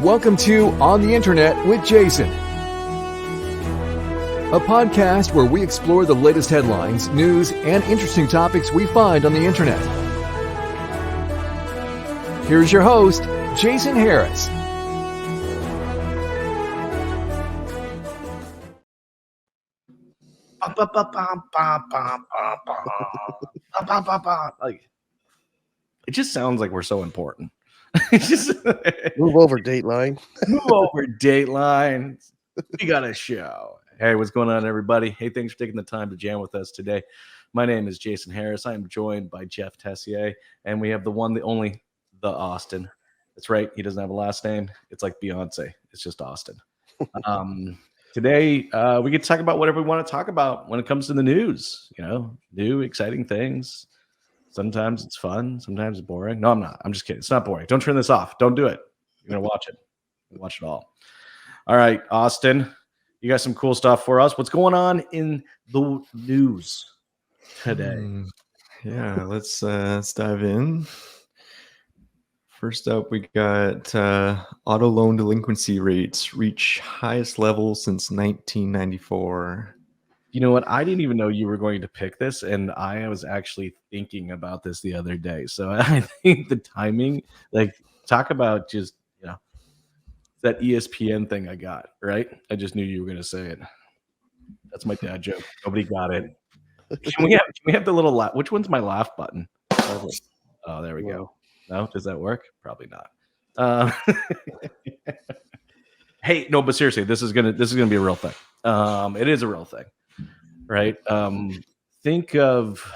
Welcome to On the Internet with Jason, a podcast where we explore the latest headlines, news, and interesting topics we find on the Internet. Here's your host, Jason Harris. Like, it just sounds like we're so important. It's just Move over, Dateline. Move over, Dateline. We got a show. Hey, what's going on, everybody? Hey, thanks for taking the time to jam with us today. My name is Jason Harris. I am joined by Jeff Tessier, and we have the one, the only, the Austin. That's right. He doesn't have a last name. It's like Beyonce. It's just Austin. Today, we get to talk about whatever we want to talk about when it comes to the news. You know, new, exciting things. Sometimes it's fun. Sometimes it's boring. No, I'm not. I'm just kidding. It's not boring. Don't turn this off. Don't do it. You're going to watch it. Watch it all. All right, Austin, you got some cool stuff for us. What's going on in the news today? Yeah, let's dive in. First up, we got auto loan delinquency rates reach highest level since 1994. You know what? I didn't even know you were going to pick this, and I was actually thinking about this the other day. So I think the timing, like, talk about just, you know, that ESPN thing I got, right? I just knew you were going to say it. That's my dad joke. Nobody got it. Can we have the little laugh? Which one's my laugh button? Oh, there we go. No, does that work? Probably not. Hey, no, but seriously, this is gonna be a real thing. It is a real thing, right? Think of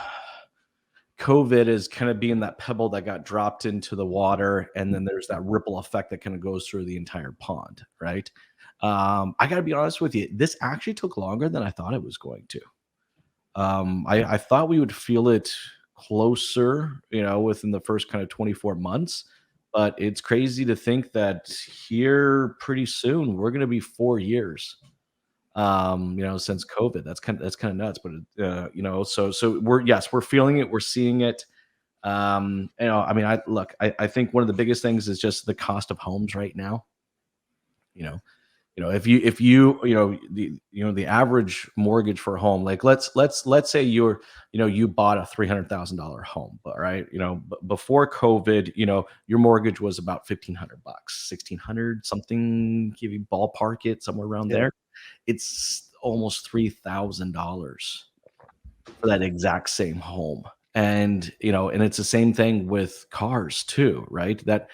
COVID as kind of being that pebble that got dropped into the water, and then there's that ripple effect that kind of goes through the entire pond, right? I got to be honest with you. This actually took longer than I thought it was going to. I thought we would feel it closer, you know, within the first kind of 24 months. But it's crazy to think that here pretty soon we're going to be 4 years, you know, since COVID. That's kind of nuts. But you know, so we're feeling it, we're seeing it. You know, I mean, I think one of the biggest things is just the cost of homes right now. You know, if you the average mortgage for a home, like let's say you bought a $300,000 home, but right, you know, before COVID, you know, your mortgage was about $1,500, $1,600 something. Give you ballpark it somewhere around there. It's almost $3,000 for that exact same home. And, you know, and it's the same thing with cars too, right? That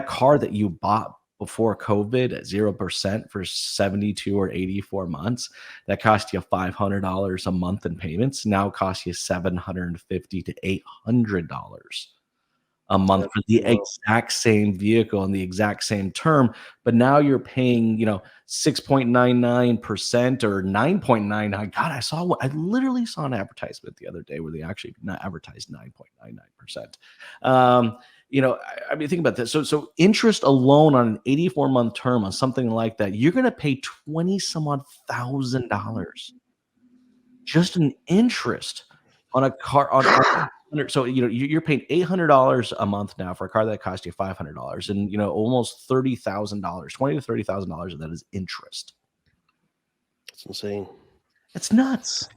car that you bought before COVID at 0% for 72 or 84 months, that cost you $500 a month in payments. Now costs you $750 to $800 a month for the exact same vehicle and the exact same term. But now you're paying, you know, 6.99% or 9.99. God, I literally saw an advertisement the other day where they actually not advertised 9.99%. You know, I mean, think about this. So interest alone on an 84-month term on something like that, you're going to pay $20,000 just in interest on a car. So, you know, you're paying $800 a month now for a car that cost you $500, and, you know, almost $30,000, $20,000 to $30,000 of that is interest. That's insane. It's nuts.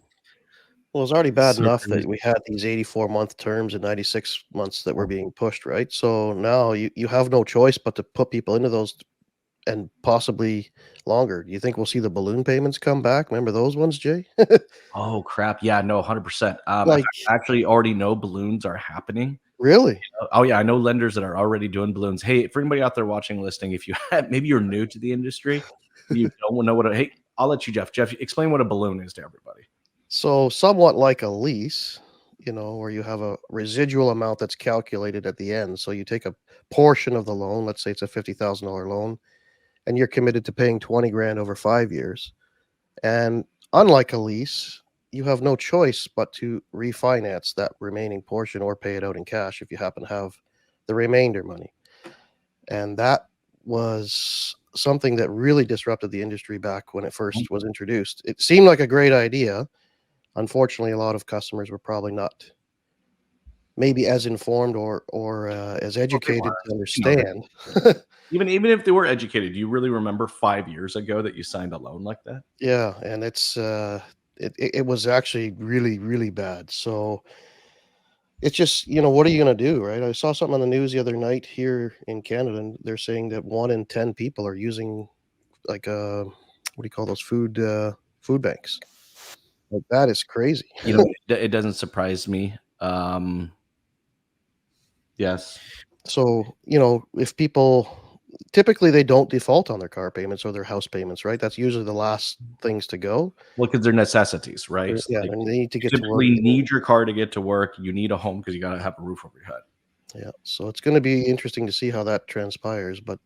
Well, it's already bad enough that we had these 84-month terms and 96 months that were being pushed, right? So now you have no choice but to put people into those and possibly longer. Do you think we'll see the balloon payments come back? Remember those ones, Jay? Oh, crap. Yeah, no, 100%. Like, I actually already know balloons are happening. Really? Oh, yeah. I know lenders that are already doing balloons. Hey, for anybody out there watching, listening, if you maybe you're new to the industry, you don't know hey, I'll let you, Jeff. Jeff, explain what a balloon is to everybody. So somewhat like a lease, you know, where you have a residual amount that's calculated at the end. So you take a portion of the loan, let's say it's a $50,000 loan, and you're committed to paying 20 grand over 5 years. And unlike a lease, you have no choice but to refinance that remaining portion or pay it out in cash if you happen to have the remainder money. And that was something that really disrupted the industry back when it first was introduced. It seemed like a great idea. Unfortunately, a lot of customers were probably not maybe as informed or as Well, they educated were, to you know, understand. even if they were educated, do you really remember 5 years ago that you signed a loan like that? Yeah, and it was actually really, really bad. So it's just, what are you gonna do, right? I saw something on the news the other night here in Canada, and they're saying that 1 in 10 people are using like what do you call those food banks? Like that is crazy. You know, it doesn't surprise me. Yes. So, if people typically they don't default on their car payments or their house payments, right? That's usually the last things to go. Well, because 'cause they're necessities, right? Yeah, Like, and they need to you get to work. typically need your car to get to work, you need a home because you gotta have a roof over your head. Yeah, so it's going to be interesting to see how that transpires. But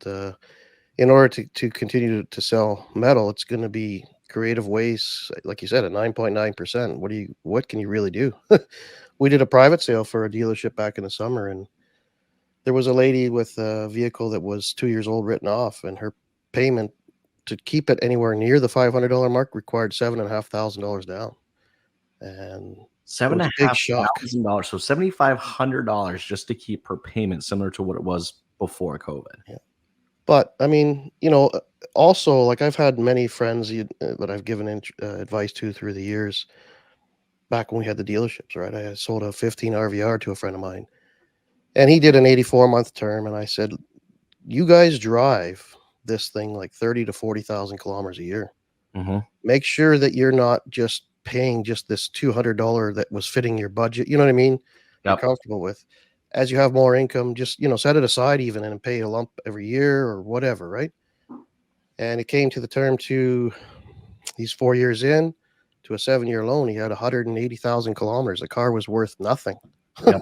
in order to continue to sell metal, it's going to be creative ways, like you said, at 9.9%. What can you really do? We did a private sale for a dealership back in the summer, and there was a lady with a vehicle that was 2 years old written off, and her payment to keep it anywhere near the $500 mark required $7,500 down, and it Seven was and a a big half shock. thousand dollars so $7,500 just to keep her payment similar to what it was before COVID. Yeah. But I mean, also, like I've had many friends that I've given advice to through the years. Back when we had the dealerships, right? I sold a 15 RVR to a friend of mine, and he did an 84-month term. And I said, "You guys drive this thing like 30 to 40,000 kilometers a year. Mhm. Make sure that you're not just paying just this $200 that was fitting your budget. You know what I mean? You're Yep. comfortable with. As you have more income, just set it aside even and pay a lump every year or whatever, right?" And it came to the term to he's 4 years in to a 7-year loan. He had 180,000 kilometers. The car was worth nothing. Yep.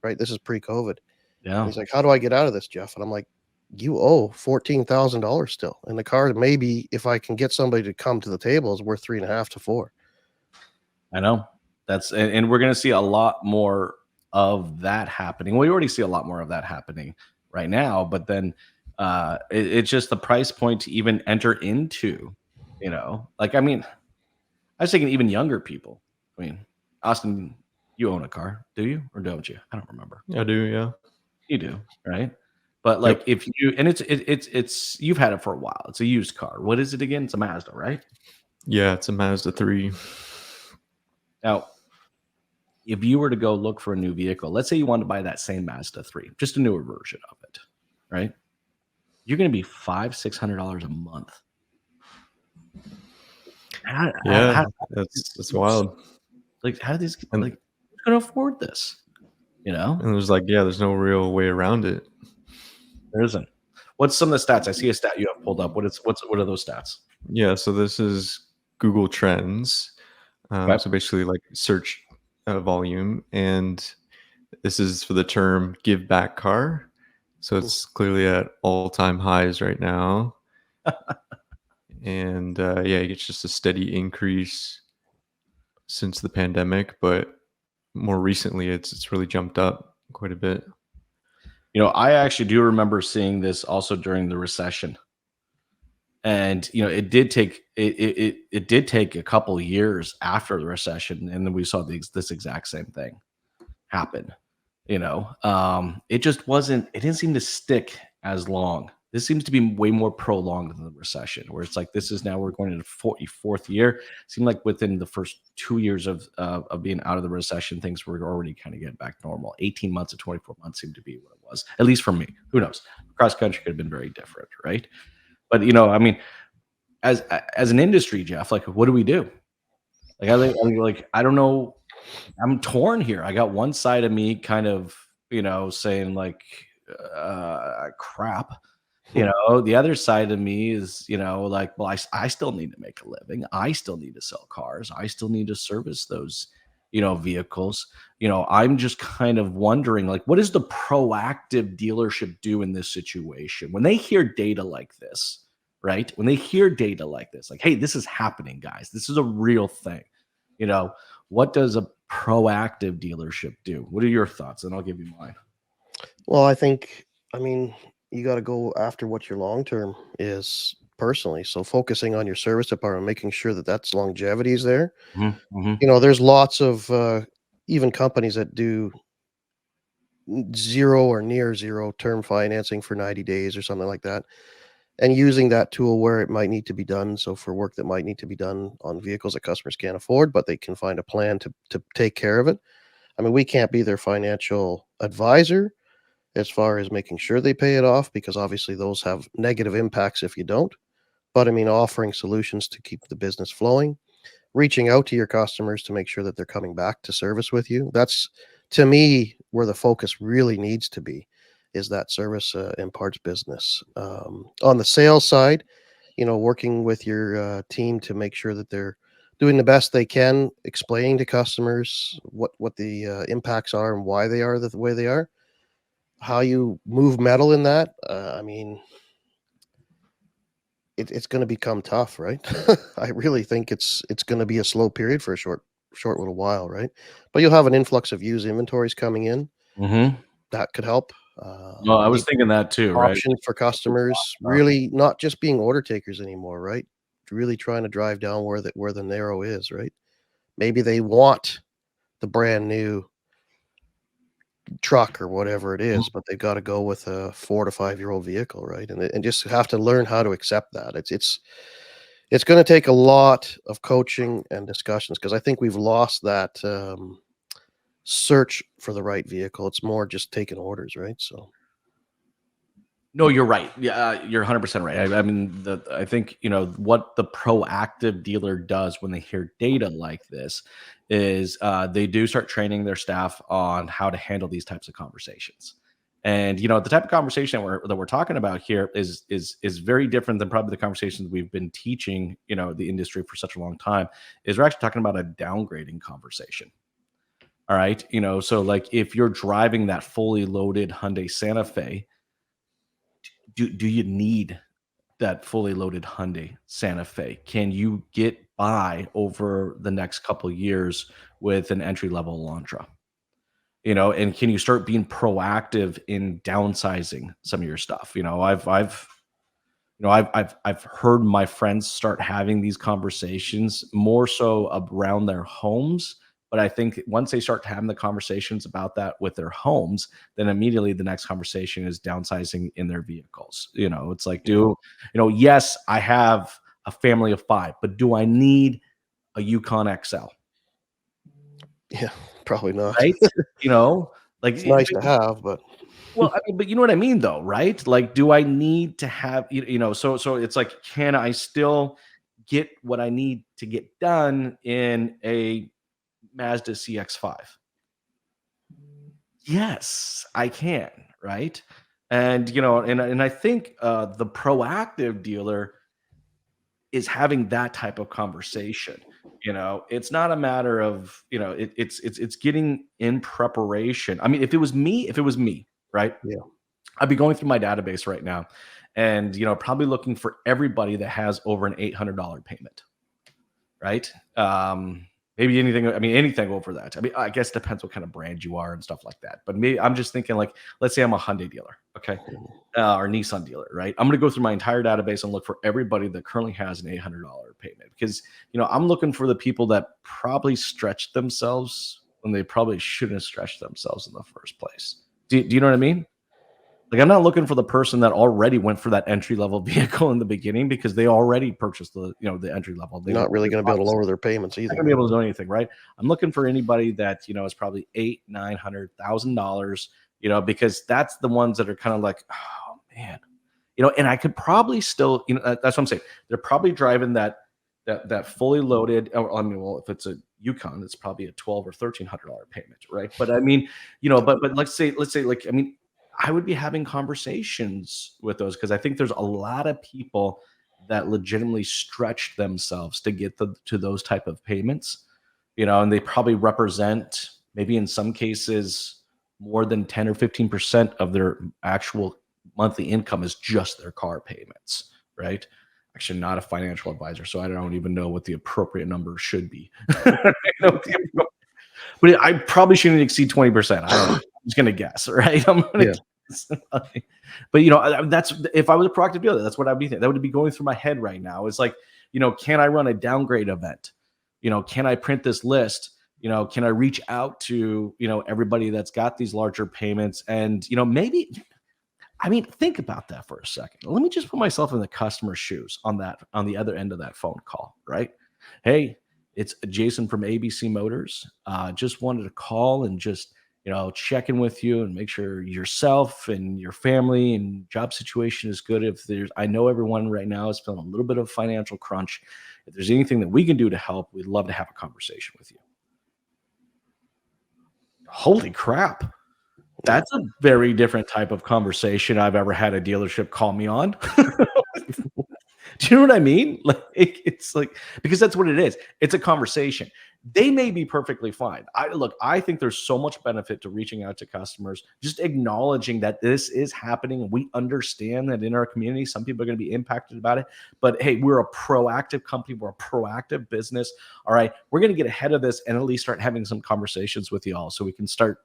Right. This is pre-COVID. Yeah. He's like, "How do I get out of this, Jeff?" And I'm like, "You owe $14,000 still. And the car, maybe if I can get somebody to come to the table, is worth 3.5 to 4." I know. And we're gonna see a lot more of that happening. We already see a lot more of that happening right now, but then, it's just the price point to even enter into, like, I mean, I was thinking even younger people. I mean, Austin, you own a car, do you, or don't you? I don't remember. I do, yeah. You do, right? But, like, Yep. if you and it's you've had it for a while. It's a used car. What is it again? It's a Mazda, right? Yeah, it's a Mazda 3. Now, if you were to go look for a new vehicle, let's say you wanted to buy that same Mazda 3, just a newer version of it, right? You're gonna be $500-$600 a month. Yeah, How that's wild. like, how do these And like, who's gonna afford this? You know? and there's like, yeah, there's no real way around it. There isn't. What's some of the stats? I see a stat you have pulled up. What are those stats? Yeah, so this is Google Trends. Okay. So basically like search volume, and this is for the term give back car. So it's clearly at all-time highs right now. And yeah, it's just a steady increase since the pandemic, but more recently it's really jumped up quite a bit. I actually do remember seeing this also during the recession. And it did take a couple years after the recession, and then we saw this exact same thing happen. It just wasn't. It didn't seem to stick as long. This seems to be way more prolonged than the recession, where it's like this is now we're going into the fourth year. It seemed like within the first 2 years of being out of the recession, things were already kind of getting back normal. 18 months to 24 months seemed to be what it was, at least for me. Who knows? Cross country could have been very different, right? But I mean, as an industry, Jeff, like, what do we do? Like, I don't know. I'm torn here. I got one side of me kind of, saying like, crap. The other side of me is, like, well, I still need to make a living. I still need to sell cars. I still need to service those, vehicles. I'm just kind of wondering, like, what does the proactive dealership do in this situation when they hear data like this, right? When they hear data like this, like, hey, this is happening, guys. This is a real thing. What does a proactive dealership do? What are your thoughts? And I'll give you mine. Well, I mean, you got to go after what your long term is personally. So focusing on your service department, making sure that that's longevity is there. Mhm, mhm. There's lots of even companies that do zero or near zero term financing for 90 days or something like that, and using that tool where it might need to be done. So for work that might need to be done on vehicles that customers can't afford, but they can find a plan to take care of it. I mean, we can't be their financial advisor as far as making sure they pay it off, because obviously those have negative impacts if you don't. But I mean, offering solutions to keep the business flowing, reaching out to your customers to make sure that they're coming back to service with you. That's, to me, where the focus really needs to be, is that service and parts business. On the sales side, working with your team to make sure that they're doing the best they can, explaining to customers what the impacts are and why they are the way they are, how you move metal in that. I mean, it's going to become tough, right? I really think it's going to be a slow period for a short little while, right? But you'll have an influx of used inventories coming in. Mm-hmm. That could help. No, I was Maybe thinking that too, right? options for customers really not just being order takers anymore, right? Really trying to drive down where the narrow is, right? Maybe they want the brand new truck or whatever it is, but they've got to go with a 4 to 5-year-old vehicle, right? And just have to learn how to accept that. It's going to take a lot of coaching and discussions, because I think we've lost that search for the right vehicle. It's more just taking orders, right? So No, you're right. Yeah, you're 100% right. I mean, I think what the proactive dealer does when they hear data like this is they do start training their staff on how to handle these types of conversations. And the type of conversation that we're talking about here is very different than probably the conversations we've been teaching the industry for such a long time. Is we're actually talking about a downgrading conversation. All right, so like if you're driving that fully loaded Hyundai Santa Fe, do you need that fully loaded Hyundai Santa Fe? Can you get by over the next couple years with an entry level Elantra? And can you start being proactive in downsizing some of your stuff? I've heard my friends start having these conversations more so around their homes. But I think once they start having the conversations about that with their homes, then immediately the next conversation is downsizing in their vehicles. It's like, yes, I have a family of 5, but do I need a Yukon XL? yeah, probably not. Right? Like It's nice to have, but well, I mean, but you know what I mean, though, right? Like, do I need to have, so it's like, can I still get what I need to get done in a Mazda CX-5? Yes, I can, right? And, and I think the proactive dealer is having that type of conversation. It's not a matter of, it's getting in preparation. I mean, if it was me, right? yeah, I'd be going through my database right now and, probably looking for everybody that has over an $800 payment, right? Maybe anything over that. I mean, I guess it depends what kind of brand you are and stuff like that. But maybe I'm just thinking, like, let's say I'm a Hyundai dealer, okay, or Nissan dealer, right? I'm going to go through my entire database and look for everybody that currently has an $800 payment, because I'm looking for the people that probably stretched themselves when they probably shouldn't have stretched themselves in the first place. Do you know what I mean? Like, I'm not looking for the person that already went for that entry level vehicle in the beginning, because they already purchased the entry level. They not really going to be able to lower their payments either. not gonna be able to do anything, right? I'm looking for anybody that is probably $800,000-$900,000, because that's the ones that are kind of like, oh man, and I could probably still, that's what I'm saying. They're probably driving that fully loaded. I mean, well, if it's a Yukon, it's probably a $1,200 or $1,300 payment, right? But I mean, but let's say, like, I mean, I would be having conversations with those, because I think there's a lot of people that legitimately stretch themselves to get to those type of payments, and they probably represent, maybe in some cases, more than 10 or 15% of their actual monthly income is just their car payments, right? Actually, not a financial advisor, so I don't even know what the appropriate number should be. But I probably shouldn't exceed 20%. I don't know. I'm just gonna guess, right? I'm gonna guess. But that's, if I was a proactive dealer, that's what I'd be thinking. That would be going through my head right now. It's like, can I run a downgrade event? Can I print this list can I reach out to, everybody that's got these larger payments? And, maybe, think about that for a second. Let me just put myself in the customer's shoes on the other end of that phone call, right? Hey, it's Jason from ABC Motors. Just wanted to call and just, check in with you and make sure yourself and your family and job situation is good. I know everyone right now is feeling a little bit of financial crunch. If there's anything that we can do to help, we'd love to have a conversation with you. Holy crap. That's a very different type of conversation I've ever had a dealership call me on. Do you know what I mean? Like it's like, because that's what it is. It's a conversation. They may be perfectly fine. I think there's so much benefit to reaching out to customers, just acknowledging that this is happening. We understand that in our community, some people are going to be impacted about it. But hey, we're a proactive company. We're a proactive business. All right. We're going to get ahead of this and at least start having some conversations with you all so we can start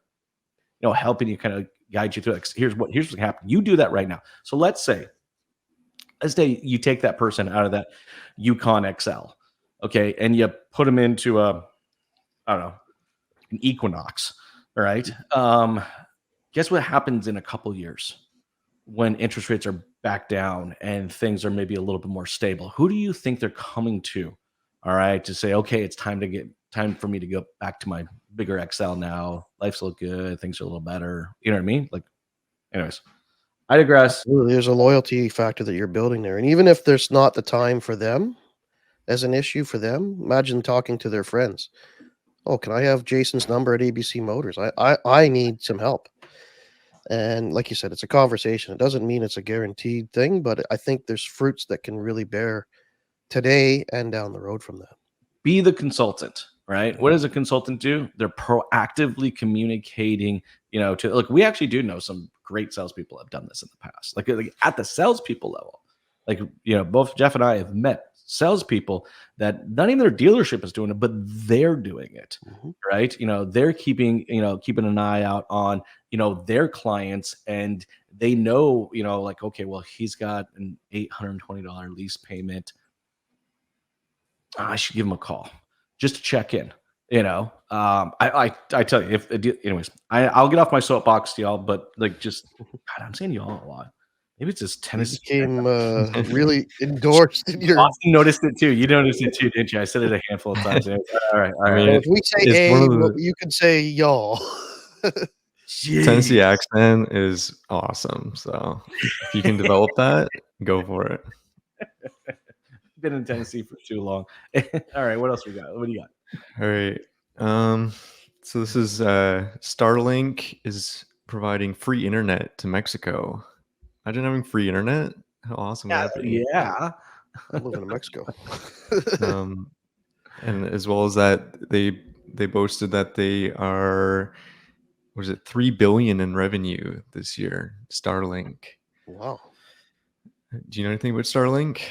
helping you kind of guide you through it. Here's what happened. You do that right now. So let's say you take that person out of that Yukon XL, okay, and you put them into an Equinox, all right? Guess what happens in a couple years when interest rates are back down and things are maybe a little bit more stable? Who do you think they're coming to, all right, to say, okay, it's time for me to go back to my bigger XL now. Life's a little good. Things are a little better. You know what I mean? Like, anyways, I digress. Absolutely. There's a loyalty factor that you're building there. And even if there's not the time for them as an issue for them, imagine talking to their friends. Oh, can I have Jason's number at ABC Motors? I need some help. And like you said, it's a conversation. It doesn't mean it's a guaranteed thing, but I think there's fruits that can really bear today and down the road from that. Be the consultant, right? What does a consultant do? They're proactively communicating, to like, we actually do know some great salespeople have done this in the past, like at the salespeople level. Like, both Jeff and I have met salespeople that not even their dealership is doing it, but they're doing it, right? They're keeping an eye out on, their clients, and they know, like, okay, well, he's got an $820 lease payment. I should give him a call just to check in. I tell you, anyways, I'll get off my soapbox, y'all, but like, just, God, I'm saying y'all a lot. Maybe it's just Tennessee. Became really endorsed in your. Austin noticed it too. You noticed it too, didn't you? I said it a handful of times. All right. I mean, If we say you can say y'all. Tennessee accent is awesome. So if you can develop that, go for it. Been in Tennessee for too long. All right, what else we got? What do you got? All right. So this is Starlink is providing free internet to Mexico. Imagine having free internet. How awesome would that be? Yeah. I'm moving to Mexico. And as well as that, they boasted that they are, what is it, $3 billion in revenue this year. Starlink. Wow. Do you know anything about Starlink?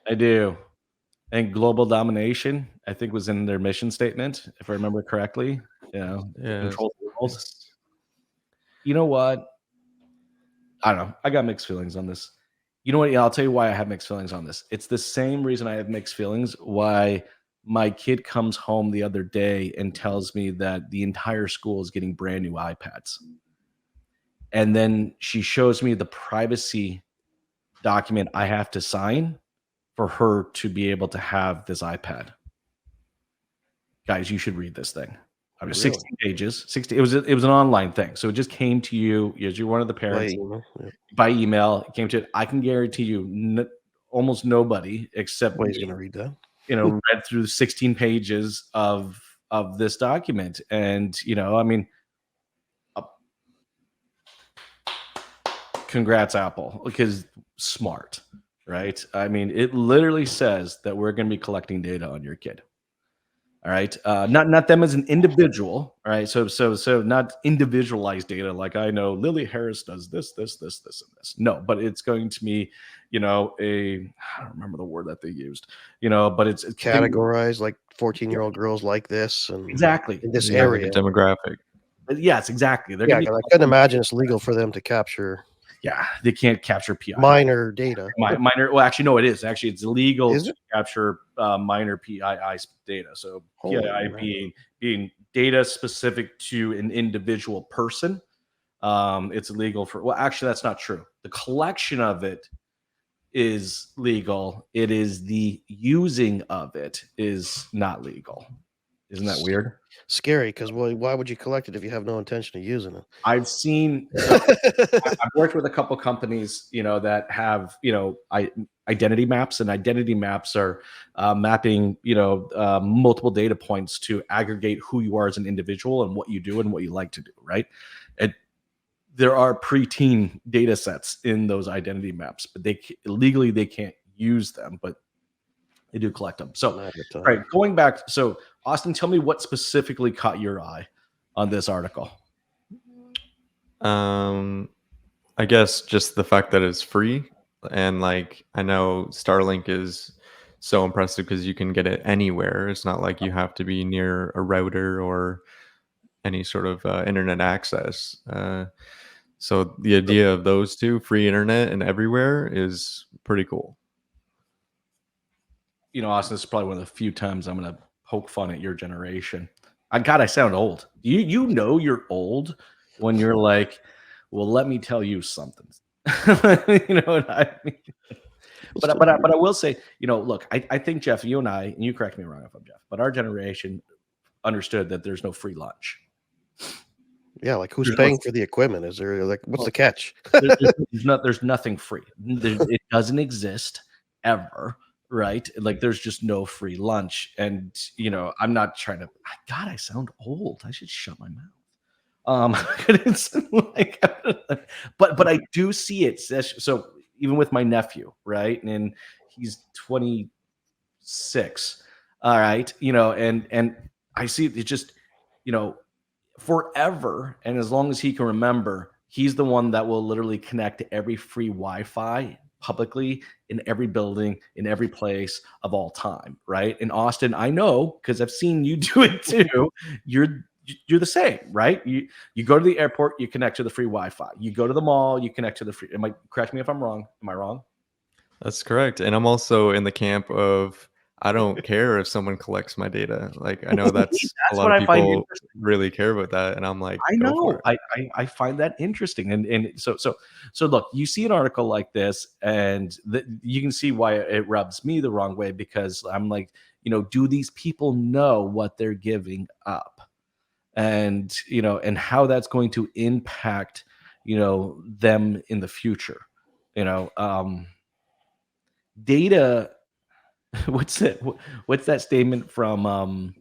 I do. And global domination, I think, was in their mission statement, if I remember correctly. Control the world. You know what? I don't know. I got mixed feelings on this. You know what? Yeah, I'll tell you why I have mixed feelings on this. It's the same reason I have mixed feelings why my kid comes home the other day and tells me that the entire school is getting brand new iPads. And then she shows me the privacy document I have to sign for her to be able to have this iPad. Guys, you should read this thing. I mean, 16 pages. 60. It was an online thing, so it just came to you as you're one of the parents by email. It came to it. I can guarantee you, almost nobody except he's going to read that. Read through 16 pages of this document, and congrats, Apple, because smart. Right? I mean, it literally says that we're going to be collecting data on your kid. All right. Not them as an individual. All right. So not individualized data. Like, I know Lily Harris does this, and this. No, but it's going to be, I don't remember the word that they used, but it's categorized, like 14-year-old girls like this. And exactly. In this area. Demographic. Yes, exactly. I couldn't imagine it's legal for them to capture Yeah, they can't capture PII. Minor data. Minor. Well, actually, no, it is. Actually, it's illegal Is to it? capture minor PII data. So Holy PII mackerel. being data specific to an individual person. It's illegal for. Well, actually, that's not true. The collection of it is legal. It is the using of it is not legal. Isn't that weird? Scary, because why would you collect it if you have no intention of using I've seen. it? I've worked with a couple companies, that have, identity maps, and identity maps are mapping, multiple data points to aggregate who you are as an individual and what you do and what you like to do, right? And there are preteen data sets in those identity maps, but legally they can't use them, but they do collect them. So, Not at the all time. right, going back. So, Austin, tell me what specifically caught your eye on this article. I guess just the fact that it's free, and like I know Starlink is so impressive because you can get it anywhere. It's not like you have to be near a router or any sort of internet access. So the idea of those two, free internet and everywhere, is pretty cool. Austin, this is probably one of the few times I'm going to poke fun at your generation. I sound old. You're old when you're like, well, let me tell you something. You know what I mean? But I will say, look, I think, Jeff, you and I, and you correct me wrong if I'm Jeff, but our generation understood that there's no free lunch. Yeah, like who's There's paying no- for the equipment? Is there like what's the catch? there's nothing free. It doesn't exist ever, right? Like there's just no free lunch. And I'm not trying to. God, I sound old. I should shut my mouth. It's like, but I do see it. So even with my nephew, right, and he's 26. All right, and I see it just, forever, and as long as he can remember, he's the one that will literally connect to every free Wi-Fi publicly in every building, in every place of all time, right? In Austin, I know because I've seen you do it too. You're the same, right? You go to the airport, you connect to the free Wi-Fi. You go to the mall, you connect to the free. Correct me if I'm wrong. Am I wrong? That's correct. And I'm also in the camp of I don't care if someone collects my data. Like I know that's a That's lot what of I find people interesting. really care about that, and I'm like, I go for know. it. I find that interesting, and so look, you see an article like this, and you can see why it rubs me the wrong way, because I'm like, do these people know what they're giving up, and and how that's going to impact them in the future, data. What's that statement from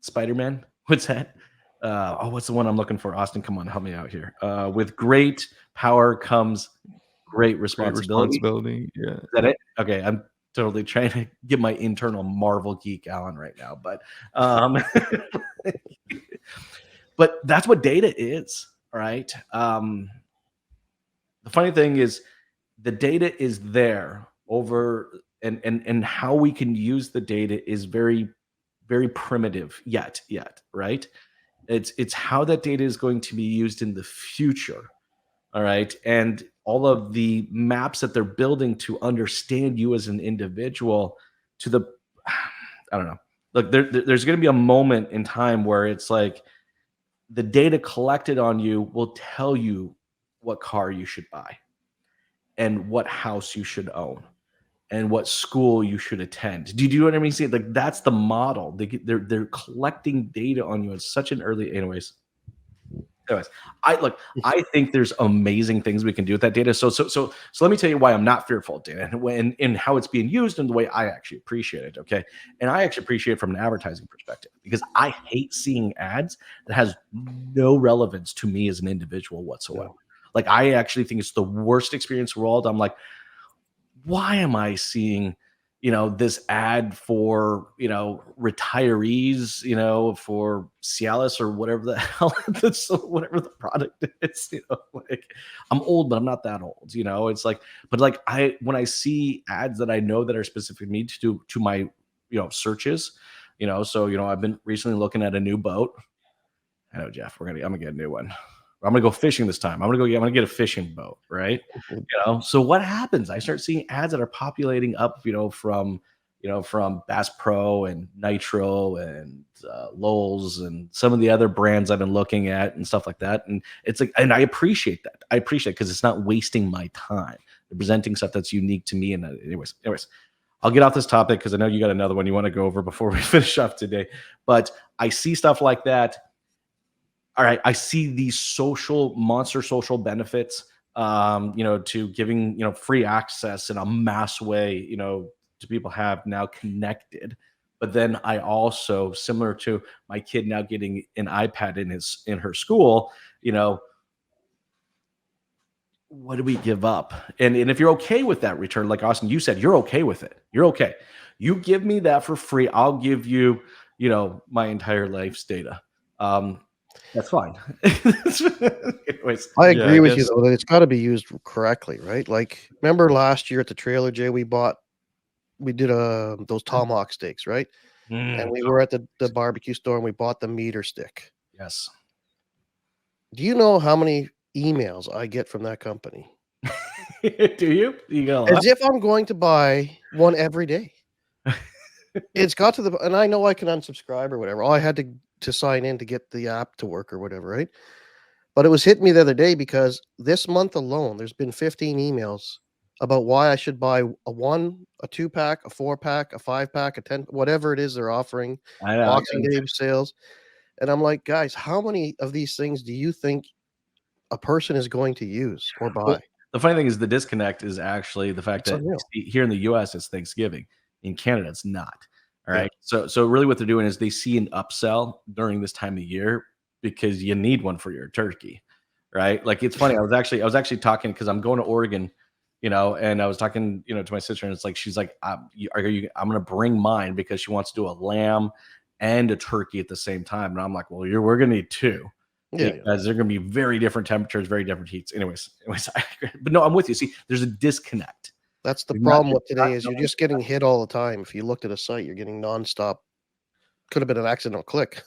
Spider-Man? What's that? What's the one I'm looking for? Austin, come on, help me out here. With great power comes great Great responsibility. responsibility. Yeah. Is that it? Okay, I'm totally trying to get my internal Marvel geek Alan right now, but but that's what data is, right? The funny thing is, the data is there over, and how we can use the data is very, very primitive yet, right? It's how that data is going to be used in the future. All right. And all of the maps that they're building to understand you as an individual, to the I don't know. Look, there's going to be a moment in time where it's like the data collected on you will tell you what car you should buy and what house you should own and what school you should attend. Do you know what I mean? See, like that's the model. They're collecting data on you at such an early. Anyways, I think there's amazing things we can do with that data. So let me tell you why I'm not fearful of data, and how it's being used, and the way I actually appreciate it. Okay, and I actually appreciate it from an advertising perspective, because I hate seeing ads that has no relevance to me as an individual whatsoever. No. Like, I actually think it's the worst experience in the world. I'm like, why am I seeing, this ad for, retirees, for Cialis or whatever the hell that's whatever the product is, like, I'm old, but I'm not that old, it's like, but like when I see ads that I know that are specific to me to my, searches, so, I've been recently looking at a new boat. I know, Jeff, I'm gonna get a new one. I'm going to go fishing this time. I'm going to get a fishing boat, right? You know, so what happens? I start seeing ads that are populating up, from Bass Pro and Nitro and Lowell's and some of the other brands I've been looking at and stuff like that. And it's like, and I appreciate that. I appreciate it because it's not wasting my time. They're presenting stuff that's unique to me. And anyways, I'll get off this topic because I know you got another one you want to go over before we finish up today. But I see stuff like that. All right, I see these monster social benefits, to giving, free access in a mass way, to people have now connected. But then I also, similar to my kid now getting an iPad in her school, what do we give up? And if you're okay with that return, like Austin, you said, you're okay with it. You're okay. You give me that for free. I'll give you, my entire life's data. That's fine. Anyways, I agree with you guess- though that it's got to be used correctly, right? Like, remember last year at the trailer, Jay, we did those tomahawk steaks, right? And we were at the barbecue store and we bought the meter stick. Yes. Do you know how many emails I get from that company? Do you? You got a lot? As if I'm going to buy one every day. It's got to and I know I can unsubscribe or whatever. All I had to sign in to get the app to work or whatever, right? But it was hitting me the other day because this month alone, there's been 15 emails about why I should buy a 2-pack, a 4-pack, a 5-pack, a 10, whatever it is they're offering, I know. Boxing Day sales. And I'm like, guys, how many of these things do you think a person is going to use or buy? Well, the funny thing is the disconnect is actually the fact It's that unreal. here in the US it's Thanksgiving. In Canada, it's not. All right. Yeah. So really what they're doing is they see an upsell during this time of year because you need one for your turkey. Right. Like, it's funny. I was actually talking because I'm going to Oregon, and I was talking, to my sister, and it's like, she's like, I'm going to bring mine because she wants to do a lamb and a turkey at the same time. And I'm like, well, we're going to need two. Yeah. Because they're going to be very different temperatures, very different heats. Anyways, but no, I'm with you. See, there's a disconnect. That's the You're problem not- with today is you're just getting hit all the time. If you looked at a site, you're getting nonstop. Could have been an accidental click.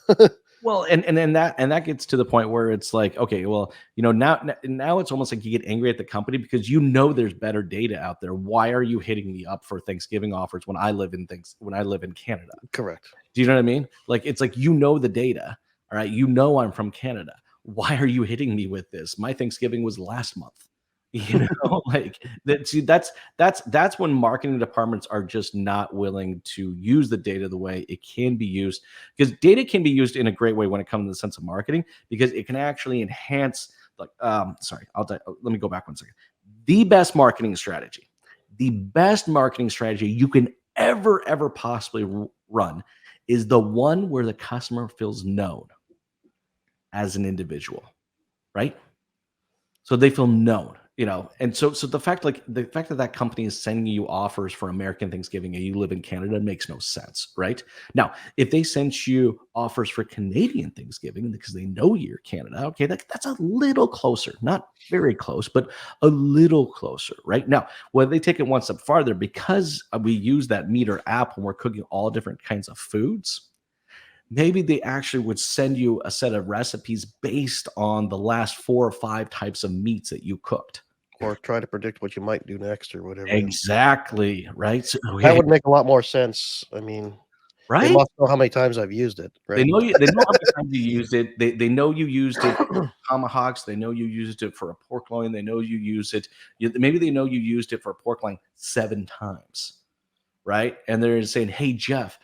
Well, and that gets to the point where it's like, okay, well, now it's almost like you get angry at the company because there's better data out there. Why are you hitting me up for Thanksgiving offers when I live in Canada? Correct. Do you know what I mean? Like, it's like, the data. All right, I'm from Canada. Why are you hitting me with this? My Thanksgiving was last month. Like that. See, that's when marketing departments are just not willing to use the data the way it can be used, because data can be used in a great way when it comes to the sense of marketing, because it can actually enhance. Like, let me go back one second. The best marketing strategy you can ever possibly run is the one where the customer feels known as an individual, right? So they feel known, and so the fact that company is sending you offers for American Thanksgiving and you live in Canada makes no sense, right? Now, if they sent you offers for Canadian Thanksgiving because they know you're Canada, okay, that's a little closer, not very close, but a little closer, right? Now, when they take it one step farther, because we use that meter app when we're cooking all different kinds of foods, maybe they actually would send you a set of recipes based on the last 4 or 5 types of meats that you cooked. Or try to predict what you might do next or whatever. Exactly. Right. So, That would make a lot more sense. I mean, they must know how many times I've used it, right? They know how many times you used it. They know you used it for tomahawks. They know you used it for a pork loin. They know you used it. Maybe they know you used it for a pork loin 7 times. Right. And they're saying, hey, Jeff,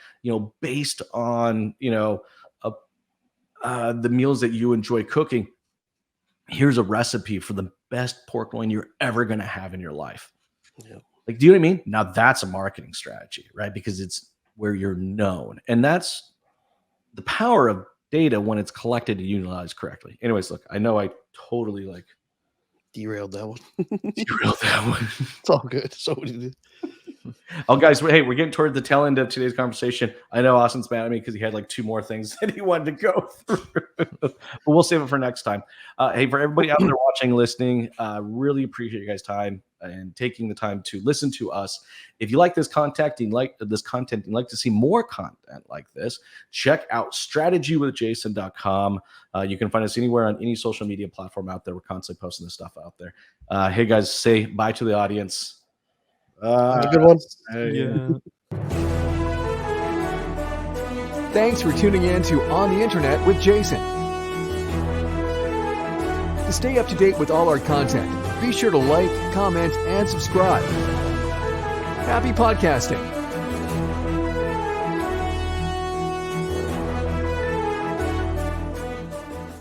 based on, the meals that you enjoy cooking, here's a recipe for the best pork loin you're ever going to have in your life. Yeah. Like, do you know what I mean? Now that's a marketing strategy, right? Because it's where you're known. And that's the power of data when it's collected and utilized correctly. Anyways, look, I know I totally Derailed that one. derailed that one. It's all good. So Oh, guys, hey, we're getting toward the tail end of today's conversation. I know Austin's mad at me because he had 2 more things that he wanted to go through, but we'll save it for next time. Hey, for everybody out there watching, listening, really appreciate you guys' time. and taking the time to listen to us. If you like this content, and like to see more content like this, check out strategywithjason.com. You can find us anywhere on any social media platform out there. We're constantly posting this stuff out there. Hey guys, say bye to the audience. Have a good one. Yeah. Thanks for tuning in to On the Internet with Jason. To stay up to date with all our content, be sure to like, comment, and subscribe. Happy podcasting.